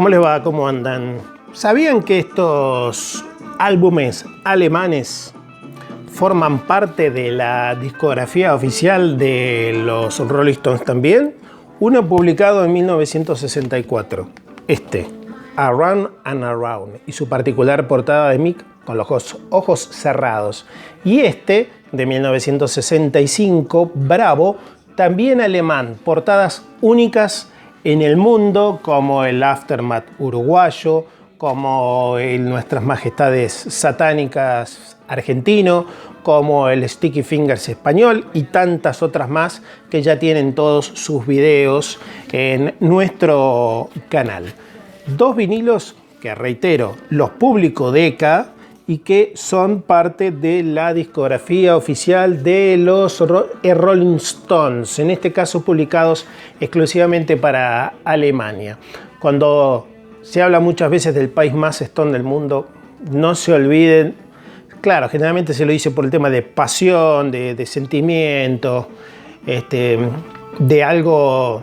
¿Cómo les va? ¿Cómo andan? ¿Sabían que estos álbumes alemanes forman parte de la discografía oficial de los Rolling Stones también? Uno publicado en 1964, Around and Around, y su particular portada de Mick con los ojos cerrados. Y de 1965, Bravo, también alemán, portadas únicas en el mundo, como el Aftermath uruguayo, como el Nuestras Majestades Satánicas argentino, como el Sticky Fingers español y tantas otras más que ya tienen todos sus videos en nuestro canal. Dos vinilos que, reitero, los publicó Decca y que son parte de la discografía oficial de los Rolling Stones, en este caso publicados exclusivamente para Alemania. Cuando se habla muchas veces del país más Stone del mundo, no se olviden, claro, generalmente se lo dice por el tema de pasión, de sentimiento, de algo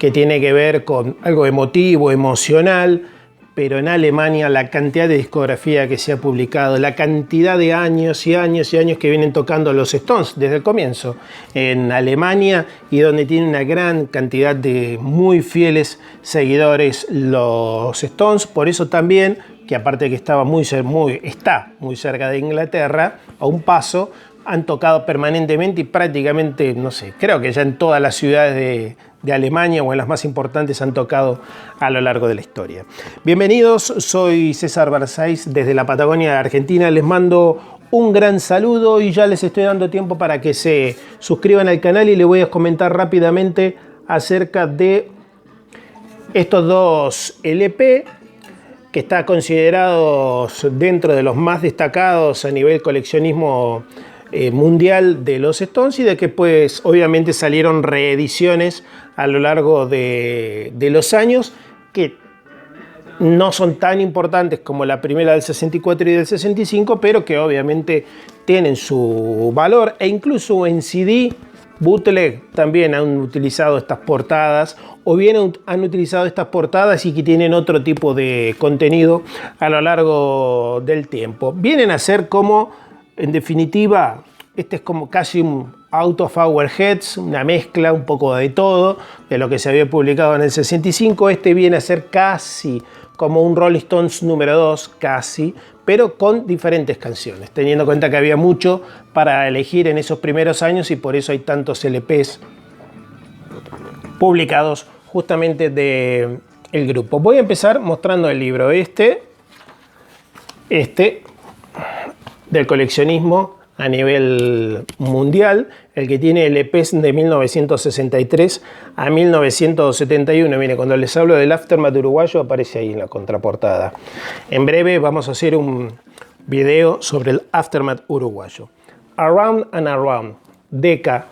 que tiene que ver con algo emotivo, emocional, pero en Alemania la cantidad de discografía que se ha publicado, la cantidad de años y años y años que vienen tocando los Stones desde el comienzo en Alemania, y donde tiene una gran cantidad de muy fieles seguidores los Stones. Por eso también, que aparte de que está muy cerca de Inglaterra, a un paso, han tocado permanentemente y prácticamente, no sé, creo que ya en todas las ciudades de Alemania o en las más importantes han tocado a lo largo de la historia. Bienvenidos, soy César Barzais desde la Patagonia de Argentina. Les mando un gran saludo y ya les estoy dando tiempo para que se suscriban al canal, y les voy a comentar rápidamente acerca de estos dos LP que están considerados dentro de los más destacados a nivel coleccionismo mundial de los Stones, y de que pues obviamente salieron reediciones a lo largo de los años, que no son tan importantes como la primera del 64 y del 65, pero que obviamente tienen su valor, e incluso en CD bootleg también han utilizado estas portadas, o bien han utilizado estas portadas y que tienen otro tipo de contenido a lo largo del tiempo. Vienen a ser como, en definitiva, es como casi un Out of Our Heads, una mezcla un poco de todo, de lo que se había publicado en el 65. Viene a ser casi como un Rolling Stones número 2, casi, pero con diferentes canciones, teniendo en cuenta que había mucho para elegir en esos primeros años, y por eso hay tantos LPs publicados justamente del grupo. Voy a empezar mostrando el libro del coleccionismo a nivel mundial, el que tiene LPs de 1963 a 1971. Mire, cuando les hablo del Aftermath uruguayo aparece ahí en la contraportada. En breve vamos a hacer un video sobre el Aftermath uruguayo. Around and Around, Decca,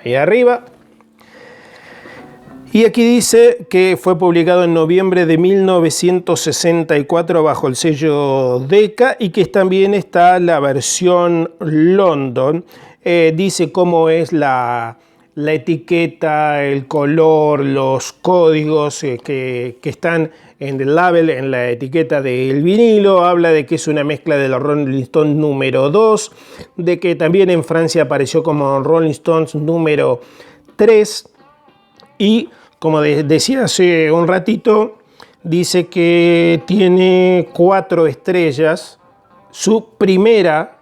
ahí arriba. Y aquí dice que fue publicado en noviembre de 1964 bajo el sello Decca, y que también está la versión London. Dice cómo es la etiqueta, el color, los códigos que están en el label, en la etiqueta del vinilo. Habla de que es una mezcla de los Rolling Stones número 2, de que también en Francia apareció como Rolling Stones número 3, y como decía hace un ratito, dice que tiene 4 estrellas. Su primera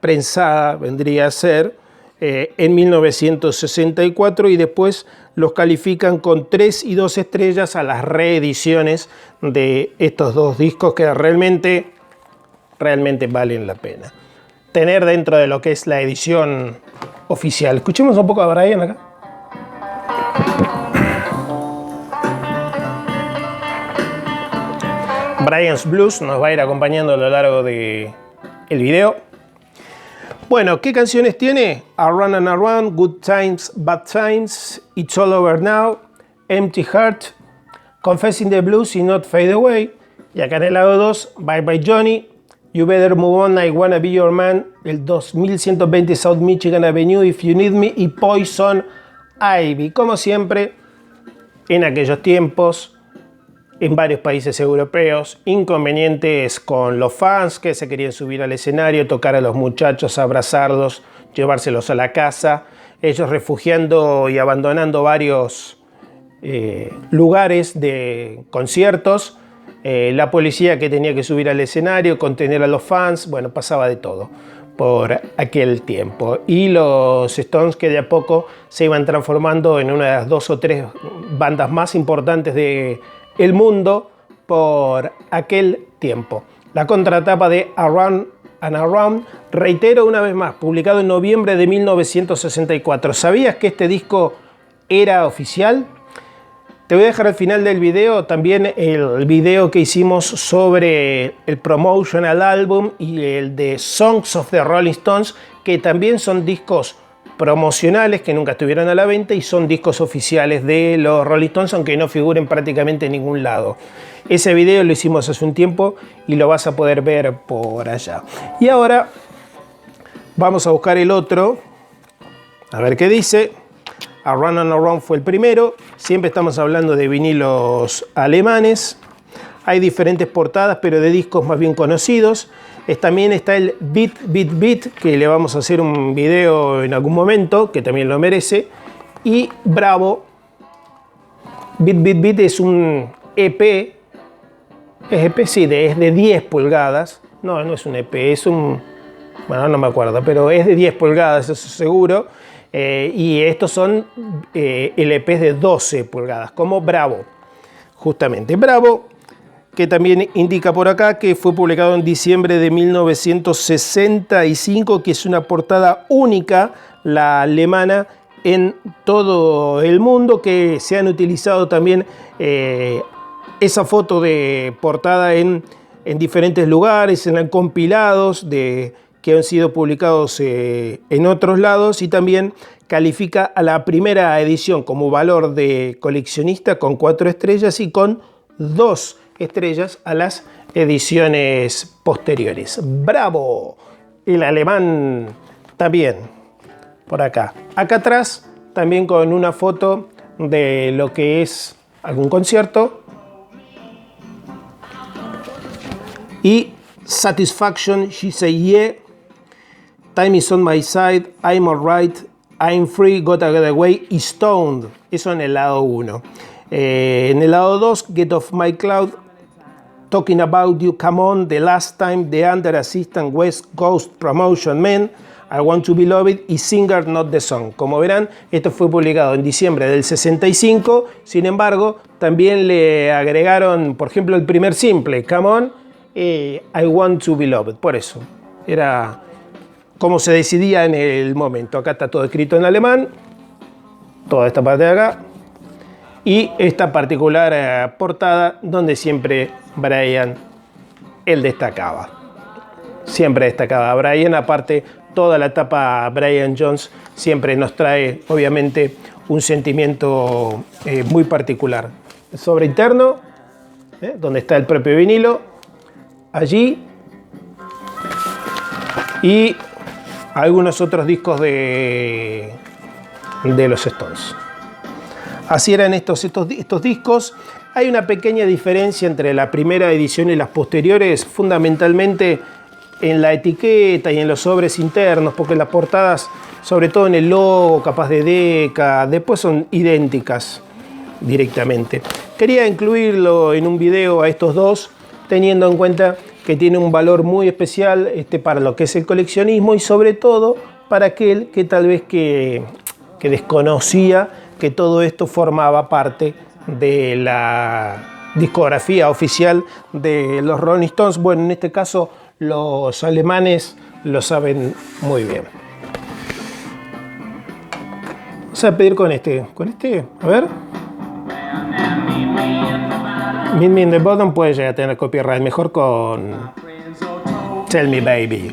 prensada vendría a ser en 1964, y después los califican con 3 y 2 estrellas a las reediciones de estos dos discos, que realmente valen la pena tener dentro de lo que es la edición oficial. Escuchemos un poco a Brian acá. Brian's Blues nos va a ir acompañando a lo largo del video. Bueno, ¿qué canciones tiene? Around and Around, Good Times, Bad Times, It's All Over Now, Empty Heart, Confessing the Blues y Not Fade Away. Y acá en el lado 2, Bye Bye Johnny, You Better Move On, I Wanna Be Your Man, el 2120 South Michigan Avenue, If You Need Me, y Poison Ivy. Como siempre, en aquellos tiempos, en varios países europeos, inconvenientes con los fans que se querían subir al escenario, tocar a los muchachos, abrazarlos, llevárselos a la casa, ellos refugiando y abandonando varios lugares de conciertos, la policía que tenía que subir al escenario, contener a los fans, bueno, pasaba de todo por aquel tiempo. Y los Stones, que de a poco se iban transformando en una de las 2 o 3 bandas más importantes del mundo por aquel tiempo. La contratapa de Around and Around, reitero una vez más, publicado en noviembre de 1964. ¿Sabías que este disco era oficial? Te voy a dejar al final del video también el video que hicimos sobre el promotional album y el de Songs of the Rolling Stones, que también son discos promocionales que nunca estuvieron a la venta y son discos oficiales de los Rolling Stones, aunque no figuren prácticamente en ningún lado. Ese video lo hicimos hace un tiempo y lo vas a poder ver por allá. Y ahora vamos a buscar el otro, a ver qué dice. Around and Around fue el primero. Siempre estamos hablando de vinilos alemanes. Hay diferentes portadas, pero de discos más bien conocidos. También está el Beat, Beat, Beat, que le vamos a hacer un video en algún momento, que también lo merece. Y Bravo. Beat, Beat, Beat es un EP. Es EP, sí, es de 10 pulgadas. No, no es un EP, es un... Bueno, no me acuerdo, pero es de 10 pulgadas, eso seguro. Y estos son LPs de 12 pulgadas, como Bravo. Justamente Bravo, que también indica por acá que fue publicado en diciembre de 1965, que es una portada única, la alemana, en todo el mundo, que se han utilizado también esa foto de portada en diferentes lugares, en compilados que han sido publicados en otros lados, y también califica a la primera edición como valor de coleccionista con 4 estrellas y con 2 estrellas a las ediciones posteriores. ¡Bravo! El alemán también, por acá. Acá atrás también con una foto de lo que es algún concierto. Y Satisfaction, She Say Yeah, Time Is On My Side, I'm Alright, I'm Free, Gotta Get Away y Stoned. Eso en el lado 1. En el lado 2, Get Off My Cloud, Talking About You, Come On, The Last Time, The Under Assistant, West Coast Promotion Men, I Want To Be Loved y Singer Not The Song. Como verán, esto fue publicado en diciembre del 65. Sin embargo, también le agregaron, por ejemplo, el primer simple, Come On, I Want To Be Loved. Por eso, era como se decidía en el momento. Acá está todo escrito en alemán, toda esta parte de acá, y esta particular portada donde siempre Brian, él destacaba. Siempre destacaba Brian, aparte toda la etapa Brian Jones siempre nos trae obviamente un sentimiento muy particular. El sobre interno, donde está el propio vinilo, allí, y algunos otros discos de los Stones. Así eran estos discos. Hay una pequeña diferencia entre la primera edición y las posteriores, fundamentalmente en la etiqueta y en los sobres internos, porque las portadas, sobre todo en el logo, capaz de Decca, después son idénticas directamente. Quería incluirlo en un video a estos dos, teniendo en cuenta que tiene un valor muy especial para lo que es el coleccionismo y sobre todo para aquel que tal vez que desconocía que todo esto formaba parte de la discografía oficial de los Rolling Stones. Bueno, en este caso los alemanes lo saben muy bien. Vamos a pedir con este, a ver. Meet Me in the Bottom puede llegar a tener copyright, mejor con Tell Me Baby.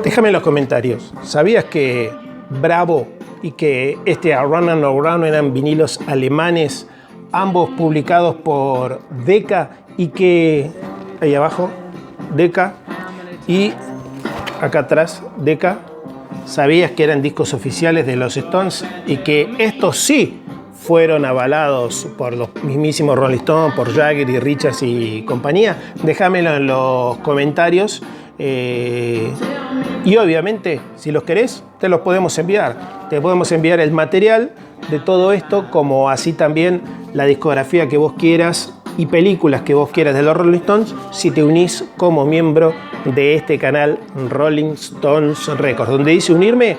Déjame en los comentarios, ¿sabías que Bravo y que Around and Around eran vinilos alemanes, ambos publicados por Decca, y que ahí abajo Decca y acá atrás Decca? ¿Sabías que eran discos oficiales de los Stones y que estos sí fueron avalados por los mismísimos Rolling Stones, por Jagger y Richards y compañía, déjamelo en los comentarios. Y obviamente, si los querés, te los podemos enviar. Te podemos enviar el material de todo esto, como así también la discografía que vos quieras y películas que vos quieras de los Rolling Stones, si te unís como miembro de este canal Rolling Stones Records. Donde dice unirme,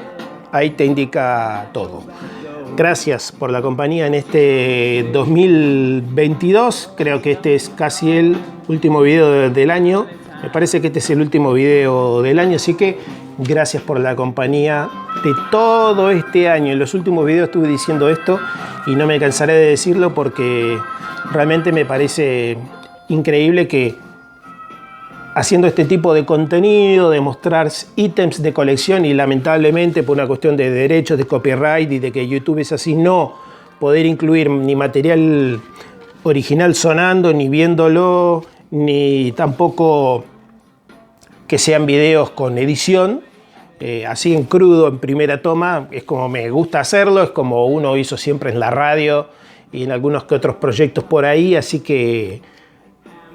ahí te indica todo. Gracias por la compañía en este 2022. Creo que este es casi el último video del año. Me parece que este es el último video del año, así que gracias por la compañía de todo este año. En los últimos videos estuve diciendo esto y no me cansaré de decirlo porque realmente me parece increíble que haciendo este tipo de contenido, de mostrar ítems de colección y lamentablemente por una cuestión de derechos, de copyright y de que YouTube es así, no poder incluir ni material original sonando, ni viéndolo, ni tampoco que sean videos con edición, así en crudo, en primera toma, es como me gusta hacerlo, es como uno hizo siempre en la radio y en algunos que otros proyectos por ahí, así que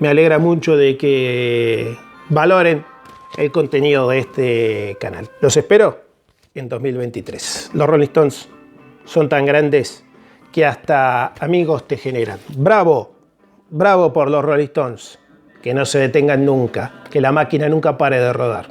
me alegra mucho de que valoren el contenido de este canal. Los espero en 2023. Los Rolling Stones son tan grandes que hasta amigos te generan. ¡Bravo! ¡Bravo por los Rolling Stones! Que no se detengan nunca, que la máquina nunca pare de rodar.